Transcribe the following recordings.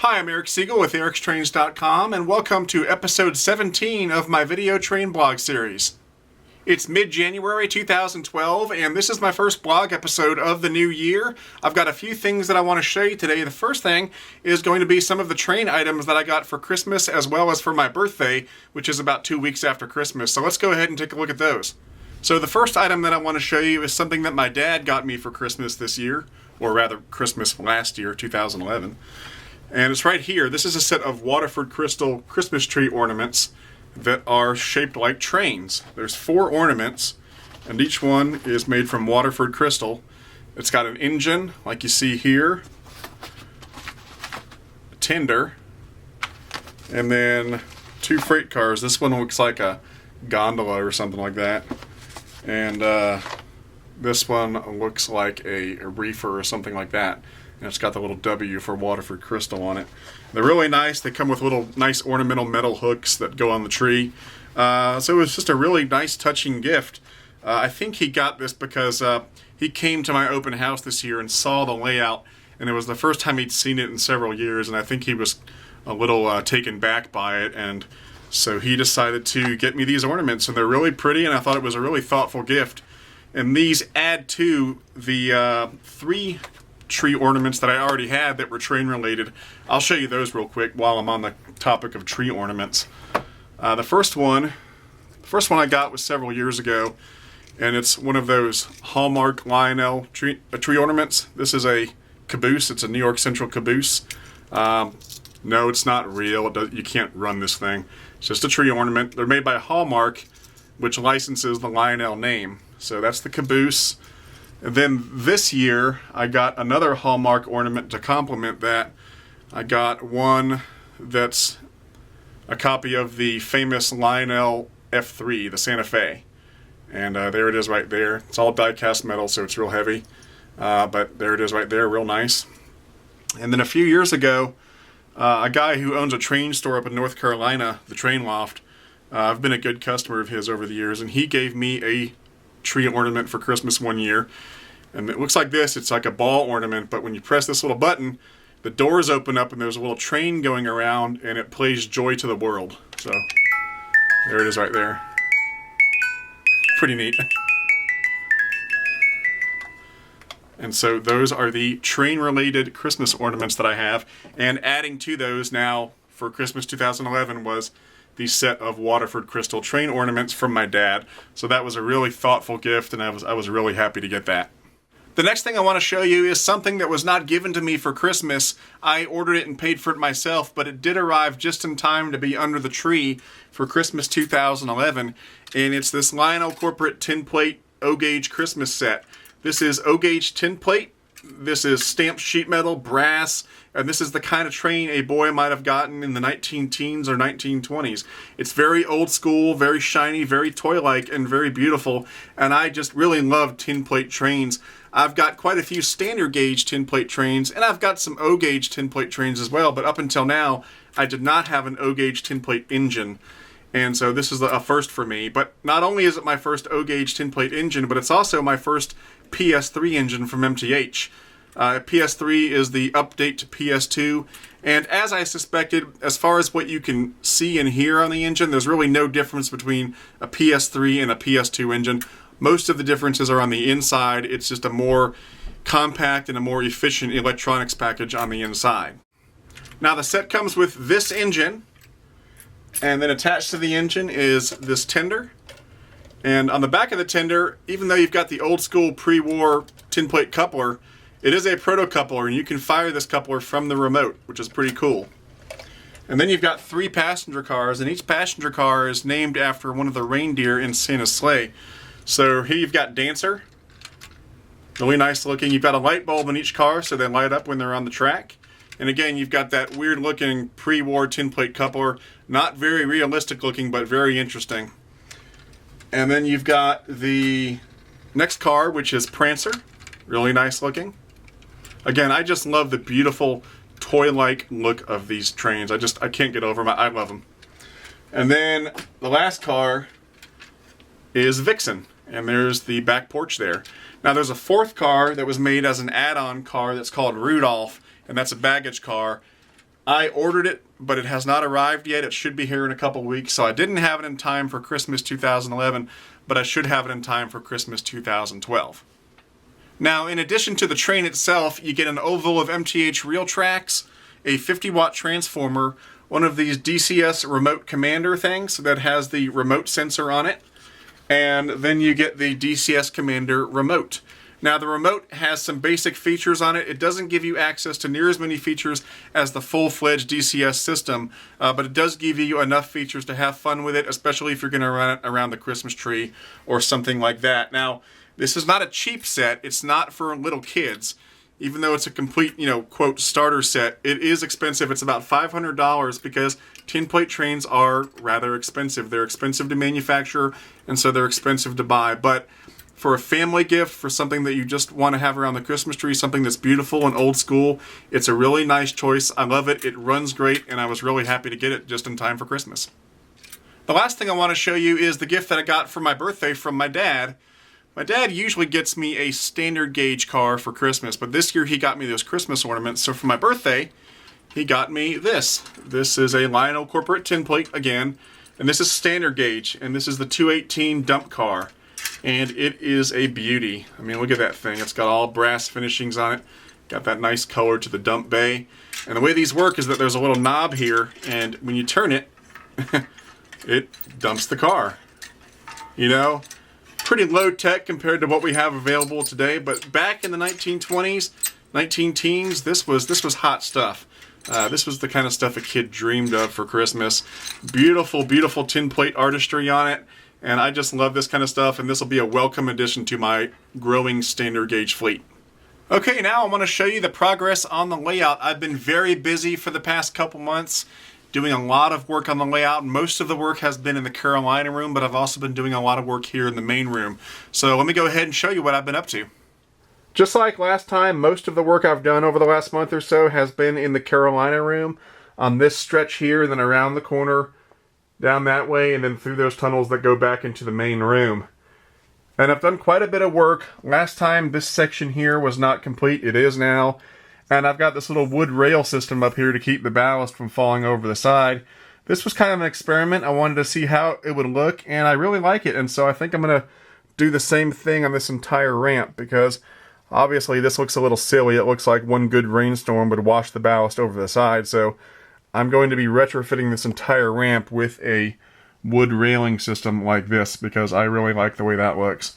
Hi, I'm Eric Siegel with ericstrains.com and welcome to episode 17 of my video train blog series. It's mid-January 2012 and this is my first blog episode of the new year. I've got a few things that I want to show you today. The first thing is going to be some of the train items that I got for Christmas as well as for my birthday, which is about 2 weeks after Christmas. So let's go ahead and take a look at those. So the first item that I want to show you is something that my dad got me for Christmas this year, or rather Christmas last year, 2011. And it's right here. This is a set of Waterford crystal Christmas tree ornaments that are shaped like trains. There's 4 ornaments, and each one is made from Waterford crystal. It's got an engine, like you see here, a tender, and then 2 freight cars. This one looks like a gondola or something like that. And this one looks like a reefer or something like that. And it's got the little W for Waterford crystal on it. They're really nice. They come with little nice ornamental metal hooks that go on the tree. So it was just a really nice touching gift. I think he got this because he came to my open house this year and saw the layout, and it was the first time he'd seen it in several years, and I think he was a little taken back by it, and so he decided to get me these ornaments, and they're really pretty, and I thought it was a really thoughtful gift. And these add to the 3 tree ornaments that I already had that were train related. I'll show you those real quick while I'm on the topic of tree ornaments. The first one I got was several years ago, and it's one of those Hallmark Lionel tree ornaments. This is a caboose. It's a New York Central caboose. No, it's not real. You can't run this thing. It's just a tree ornament. They're made by Hallmark, which licenses the Lionel name. So that's the caboose. And then this year, I got another Hallmark ornament to complement that. I got one that's a copy of the famous Lionel F3, the Santa Fe. And there it is right there. It's all die-cast metal, so it's real heavy. But there it is right there, real nice. And then a few years ago, a guy who owns a train store up in North Carolina, the Train Loft, I've been a good customer of his over the years, and he gave me a tree ornament for Christmas one year, and it looks like this. It's like a ball ornament, but when you press this little button, the doors open up and there's a little train going around and it plays Joy to the World. So there it is right there. Pretty neat. And so those are the train related Christmas ornaments that I have, and adding to those now for Christmas 2011 was the set of Waterford crystal train ornaments from my dad. So that was a really thoughtful gift, and I was really happy to get that. The next thing I want to show you is something that was not given to me for Christmas. I ordered it and paid for it myself, but it did arrive just in time to be under the tree for Christmas 2011, and it's this Lionel Corporate tin plate O-gauge Christmas set. This is O-gauge tin plate. This is stamped sheet metal, brass, and this is the kind of train a boy might have gotten in the 19-teens or 1920s. It's very old school, very shiny, very toy-like, and very beautiful, and I just really love tin plate trains. I've got quite a few standard gauge tin plate trains, and I've got some O-gauge tin plate trains as well, but up until now, I did not have an O-gauge tin plate engine. And so this is a first for me. But not only is it my first O-gauge tin plate engine, but it's also my first PS3 engine from MTH. PS3 is the update to PS2, and as I suspected, as far as what you can see and hear on the engine, there's really no difference between a PS3 and a PS2 engine. Most of the differences are on the inside. It's just a more compact and a more efficient electronics package on the inside. Now the set comes with this engine, and then attached to the engine is this tender. And on the back of the tender, even though you've got the old school pre-war tin plate coupler, it is a proto coupler, and you can fire this coupler from the remote, which is pretty cool. And then you've got 3 passenger cars, and each passenger car is named after one of the reindeer in Santa's sleigh. So here you've got Dancer, really nice looking. You've got a light bulb in each car so they light up when they're on the track. And again, you've got that weird looking pre-war tin plate coupler, not very realistic looking, but very interesting. And then you've got the next car, which is Prancer, really nice looking. Again, I just love the beautiful toy-like look of these trains. I can't get over them. I love them. And then the last car is Vixen, and there's the back porch there. Now there's a 4th car that was made as an add-on car that's called Rudolph, and that's a baggage car. I ordered it, but it has not arrived yet. It should be here in a couple weeks, so I didn't have it in time for Christmas 2011, but I should have it in time for Christmas 2012. Now, in addition to the train itself, you get an oval of MTH reel tracks, a 50-watt transformer, one of these DCS remote commander things that has the remote sensor on it, and then you get the DCS commander remote. Now, the remote has some basic features on it. It doesn't give you access to near as many features as the full-fledged DCS system, but it does give you enough features to have fun with it, especially if you're going to run it around the Christmas tree or something like that. Now, this is not a cheap set. It's not for little kids. Even though it's a complete, quote, starter set, it is expensive. It's about $500 because tin plate trains are rather expensive. They're expensive to manufacture, and so they're expensive to buy. But for a family gift, for something that you just want to have around the Christmas tree, something that's beautiful and old school, it's a really nice choice. I love it. It runs great, and I was really happy to get it just in time for Christmas. The last thing I want to show you is the gift that I got for my birthday from my dad. My dad usually gets me a standard gauge car for Christmas, but this year he got me those Christmas ornaments. So for my birthday, he got me this. This is a Lionel Corporate tin plate again, and this is standard gauge, and this is the 218 dump car, and it is a beauty. I mean, look at that thing. It's got all brass finishings on it. Got that nice color to the dump bay. And the way these work is that there's a little knob here, and when you turn it, it dumps the car. Pretty low tech compared to what we have available today, but back in the 1920s, 19-teens, this was hot stuff. This was the kind of stuff a kid dreamed of for Christmas. Beautiful, beautiful tin plate artistry on it, and I just love this kind of stuff, and this will be a welcome addition to my growing standard gauge fleet. Okay, now I want to show you the progress on the layout. I've been very busy for the past couple months, doing a lot of work on the layout. Most of the work has been in the Carolina room, but I've also been doing a lot of work here in the main room. So let me go ahead and show you what I've been up to. Just like last time, most of the work I've done over the last month or so has been in the Carolina room, on this stretch here, and then around the corner, down that way, and then through those tunnels that go back into the main room. And I've done quite a bit of work. Last time this section here was not complete. It is now. And I've got this little wood rail system up here to keep the ballast from falling over the side. This was kind of an experiment. I wanted to see how it would look, and I really like it. And so I think I'm going to do the same thing on this entire ramp, because obviously this looks a little silly. It looks like one good rainstorm would wash the ballast over the side. So I'm going to be retrofitting this entire ramp with a wood railing system like this, because I really like the way that looks.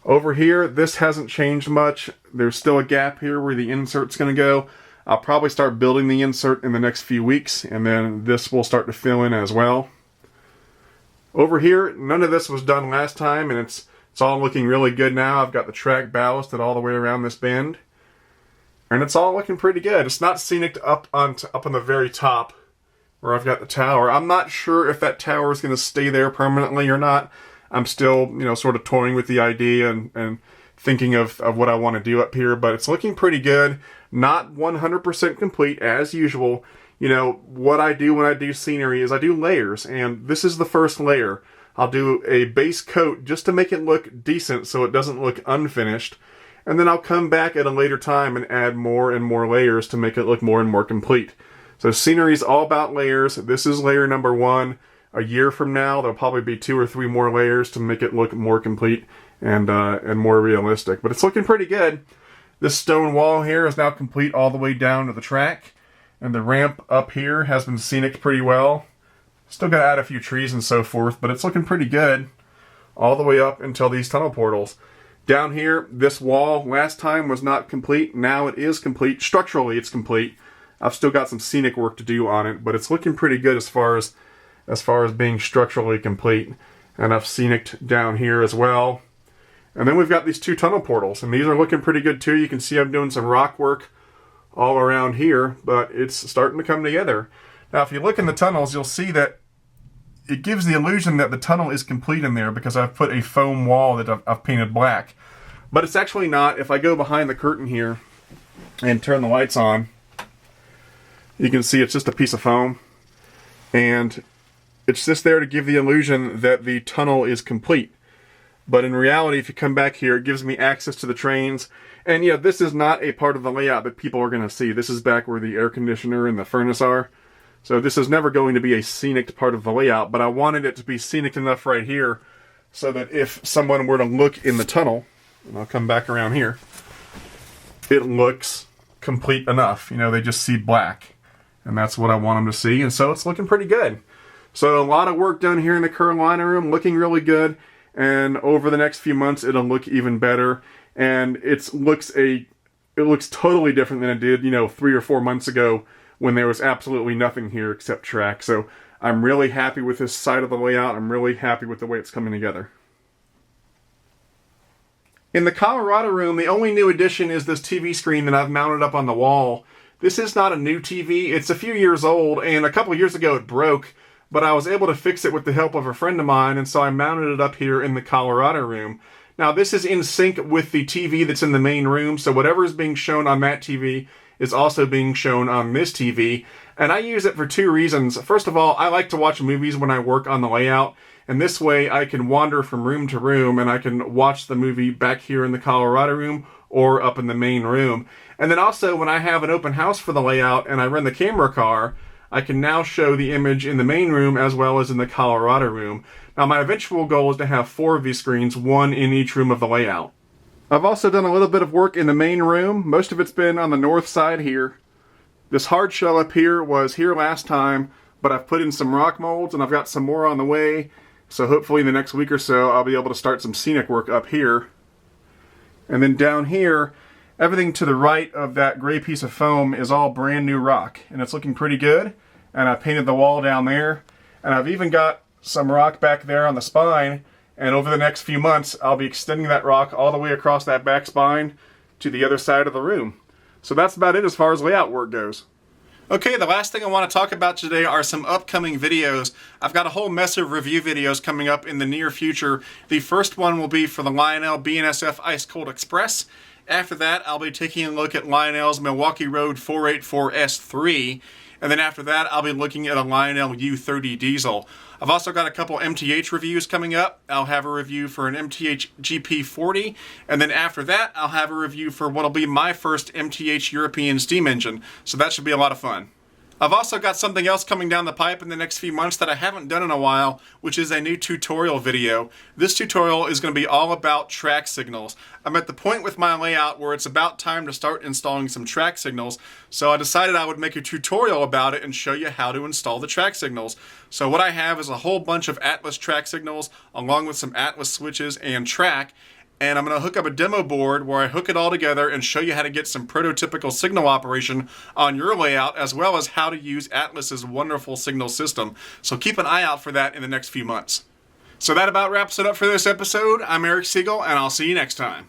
Over here, this hasn't changed much. There's still a gap here where the insert's going to go. I'll probably start building the insert in the next few weeks, and then this will start to fill in as well. Over here, none of this was done last time, and it's all looking really good now. I've got the track ballasted all the way around this bend, and it's all looking pretty good. It's not scenic up on the very top where I've got the tower. I'm not sure if that tower is going to stay there permanently or not. I'm still, sort of toying with the idea and thinking of what I want to do up here, but it's looking pretty good. Not 100% complete, as usual. What I do when I do scenery is I do layers, and this is the first layer. I'll do a base coat just to make it look decent so it doesn't look unfinished, and then I'll come back at a later time and add more and more layers to make it look more and more complete. So scenery is all about layers. This is layer number 1. A year from now, there'll probably be 2 or 3 more layers to make it look more complete and more realistic. But it's looking pretty good. This stone wall here is now complete all the way down to the track, and the ramp up here has been scenic pretty well. Still got to add a few trees and so forth, but it's looking pretty good all the way up until these tunnel portals. Down here, this wall last time was not complete. Now it is complete. Structurally, it's complete. I've still got some scenic work to do on it, but it's looking pretty good as far as being structurally complete. And I've scenicked down here as well. And then we've got these 2 tunnel portals, and these are looking pretty good too. You can see I'm doing some rock work all around here, but it's starting to come together. Now, if you look in the tunnels, you'll see that it gives the illusion that the tunnel is complete in there because I've put a foam wall that I've painted black. But it's actually not. If I go behind the curtain here and turn the lights on, you can see it's just a piece of foam. And it's just there to give the illusion that the tunnel is complete. But in reality, if you come back here, it gives me access to the trains. And yeah, this is not a part of the layout that people are going to see. This is back where the air conditioner and the furnace are. So this is never going to be a scenic part of the layout, but I wanted it to be scenic enough right here so that if someone were to look in the tunnel, and I'll come back around here, it looks complete enough. You know, they just see black. And that's what I want them to see. And so it's looking pretty good. So a lot of work done here in the Carolina room, looking really good. And over the next few months, it'll look even better. And it looks totally different than it did, 3 or 4 months ago when there was absolutely nothing here except track. So I'm really happy with this side of the layout. I'm really happy with the way it's coming together. In the Colorado room, the only new addition is this TV screen that I've mounted up on the wall. This is not a new TV. It's a few years old, and a couple years ago it broke. But I was able to fix it with the help of a friend of mine, and so I mounted it up here in the Colorado room. Now, this is in sync with the TV that's in the main room, so whatever is being shown on that TV is also being shown on this TV. And I use it for 2 reasons. First of all, I like to watch movies when I work on the layout, and this way I can wander from room to room, and I can watch the movie back here in the Colorado room or up in the main room. And then also, when I have an open house for the layout and I run the camera car, I can now show the image in the main room as well as in the Colorado room. Now, my eventual goal is to have 4 of these screens, 1 in each room of the layout. I've also done a little bit of work in the main room. Most of it's been on the north side here. This hard shell up here was here last time, but I've put in some rock molds and I've got some more on the way. So hopefully in the next week or so, I'll be able to start some scenic work up here. And then down here, everything to the right of that gray piece of foam is all brand new rock, and it's looking pretty good. And I painted the wall down there, and I've even got some rock back there on the spine, and over the next few months I'll be extending that rock all the way across that back spine to the other side of the room. So that's about it as far as layout work goes. Okay, the last thing I want to talk about today are some upcoming videos. I've got a whole mess of review videos coming up in the near future. The first one will be for the Lionel BNSF Ice Cold Express. After that, I'll be taking a look at Lionel's Milwaukee Road 484S3. And then after that, I'll be looking at a Lionel U30 diesel. I've also got a couple MTH reviews coming up. I'll have a review for an MTH GP40. And then after that, I'll have a review for what'll be my first MTH European steam engine. So that should be a lot of fun. I've also got something else coming down the pipe in the next few months that I haven't done in a while, which is a new tutorial video. This tutorial is going to be all about track signals. I'm at the point with my layout where it's about time to start installing some track signals, so I decided I would make a tutorial about it and show you how to install the track signals. So what I have is a whole bunch of Atlas track signals along with some Atlas switches and track. And I'm going to hook up a demo board where I hook it all together and show you how to get some prototypical signal operation on your layout, as well as how to use Atlas's wonderful signal system. So keep an eye out for that in the next few months. So that about wraps it up for this episode. I'm Eric Siegel, and I'll see you next time.